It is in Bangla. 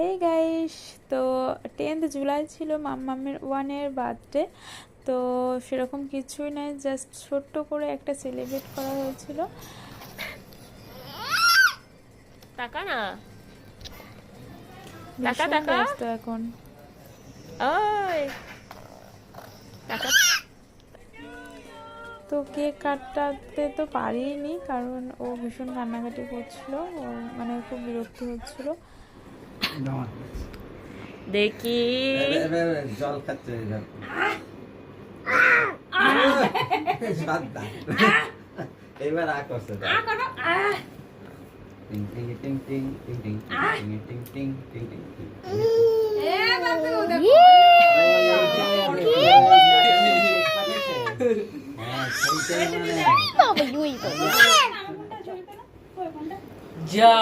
হে গাইস, তো 10th জুলাই ছিল মাম্মামের 1-এর বার্থডে। তো সেরকম কিছুই নাই, জাস্ট ছোট্ট করে একটা সেলিব্রেট করা হয়েছিল। টাকা না টাকা ভীষণ টাকা ব্যস্ত এখন। ওই টাকা তো কেক কাটাতে তো পারিনি, কারণ ও ভীষণ কান্নাকাটি করছিল, ও মানে খুব বিরক্ত হচ্ছিল। দেখি জল খাচ্ছে এবার আ করছে টিং টিং টিং টিং টিং টিং টিং টিং টিং টিং টিং টিং যা